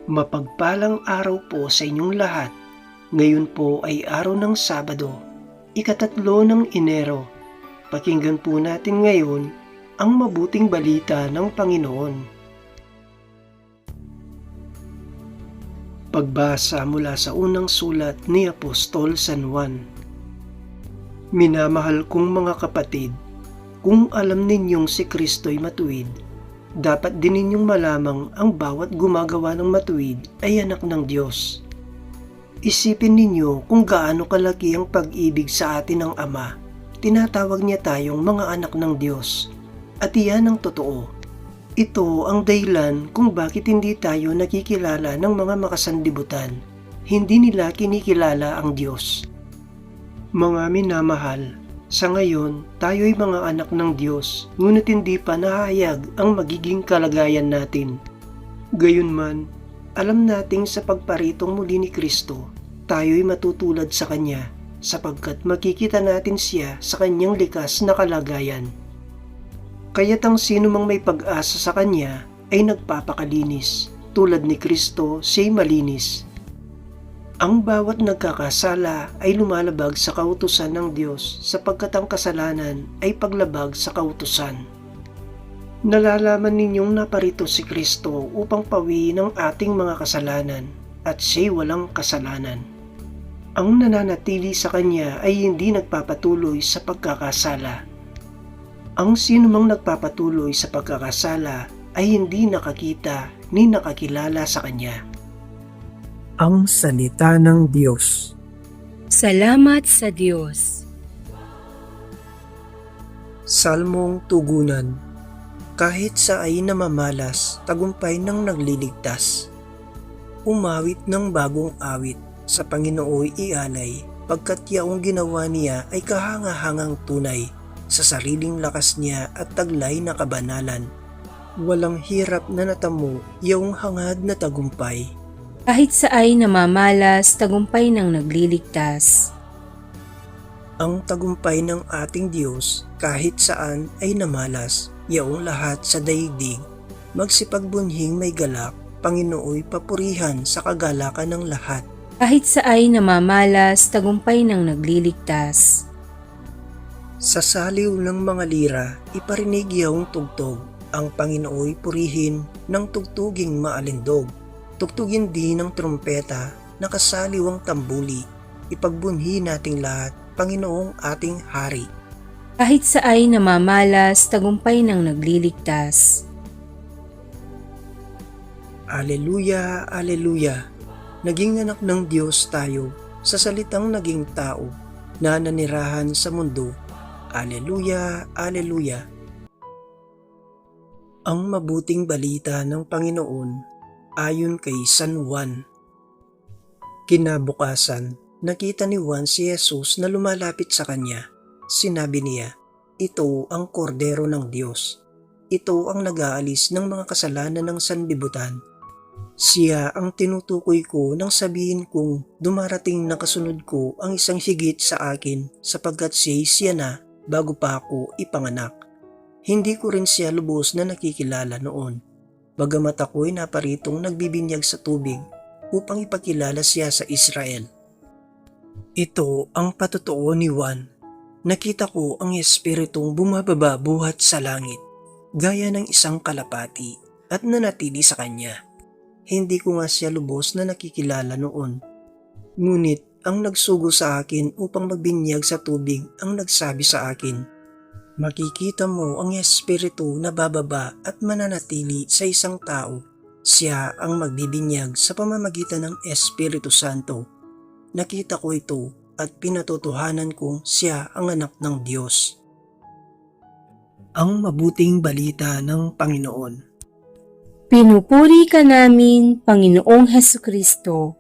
Mapagpalang araw po sa inyong lahat. Ngayon po ay araw ng Sabado, ika-3 ng Enero. Pakinggan po natin ngayon ang mabuting balita ng Panginoon. Pagbasa mula sa unang sulat ni Apostol San Juan. Minamahal kong mga kapatid, kung alam ninyong si Kristo'y matuwid, dapat din ninyong malamang ang bawat gumagawa ng matuwid ay anak ng Diyos. Isipin ninyo kung gaano kalaki ang pag-ibig sa atin ng Ama. Tinatawag niya tayong mga anak ng Diyos. At iyan ang totoo. Ito ang dahilan kung bakit hindi tayo nakikilala ng mga makasanlibutan. Hindi nila kinikilala ang Diyos. Mga minamahal, sa ngayon, tayo'y mga anak ng Diyos, ngunit hindi pa nahahayag ang magiging kalagayan natin. Gayunman, alam nating sa pagparitong muli ni Kristo, tayo'y matutulad sa Kanya, sapagkat makikita natin Siya sa Kanyang likas na kalagayan. Kaya't ang sino mang may pag-asa sa Kanya ay nagpapakalinis, tulad ni Kristo siya'y malinis. Ang bawat nagkakasala ay lumalabag sa kautusan ng Diyos sapagkat ang kasalanan ay paglabag sa kautusan. Nalalaman ninyong naparito si Kristo upang pawiin ang ating mga kasalanan at siya'y walang kasalanan. Ang nananatili sa Kanya ay hindi nagpapatuloy sa pagkakasala. Ang sino mang nagpapatuloy sa pagkakasala ay hindi nakakita ni nakakilala sa Kanya. Ang salita ng Diyos. Salamat sa Diyos. Salmong Tugunan. Kahit sa ay namamalas, tagumpay ng nagliligtas. Umawit ng bagong awit, sa Panginooy ialay, pagkat yaong ginawa niya ay kahangahangang tunay, sa sariling lakas niya at taglay na kabanalan. Walang hirap na natamo, yaong hangad na tagumpay. Kahit sa ay namamalas, tagumpay ng nagliligtas. Ang tagumpay ng ating Diyos kahit saan ay namalas, yaong lahat sa daigdig. Magsipagbunhing may galak, Panginooy papurihan sa kagalakan ng lahat. Kahit sa ay namamalas, tagumpay ng nagliligtas. Sa saliw ng mga lira, iparinig yaong tugtog, ang Panginooy purihin ng tugtuging maalindog. Tugtugin din ng trumpeta, nakasaliw ang tambuli, ipagbunhi nating lahat, Panginoong ating Hari. Kahit sa ay namamalas, tagumpay ng nagliligtas. Aleluya, aleluya, naging anak ng Diyos tayo, sa salitang naging tao, na nanirahan sa mundo. Aleluya, aleluya. Ang mabuting balita ng Panginoon ayon kay San Juan. Kinabukasan, nakita ni Juan si Jesus na lumalapit sa kanya. Sinabi niya, "Ito ang kordero ng Diyos. Ito ang nag-aalis ng mga kasalanan ng sanlibutan. Siya ang tinutukoy ko nang sabihin kong dumarating na kasunod ko ang isang higit sa akin sapagkat siya na bago pa ako ipanganak. Hindi ko rin siya lubos na nakikilala noon. Bagamat ako'y naparitong nagbibinyag sa tubig upang ipakilala siya sa Israel." Ito ang patotoo ni Juan. Nakita ko ang Espiritong bumababa buhat sa langit, gaya ng isang kalapati, at nanatili sa kanya. Hindi ko nga siya lubos na nakikilala noon. Ngunit ang nagsugo sa akin upang magbinyag sa tubig ang nagsabi sa akin, "Makikita mo ang Espiritu na bababa at mananatili sa isang tao. Siya ang magbibinyag sa pamamagitan ng Espiritu Santo." Nakita ko ito at pinatotohanan kong siya ang anak ng Diyos. Ang mabuting balita ng Panginoon. Pinupuri ka namin, Panginoong Hesukristo.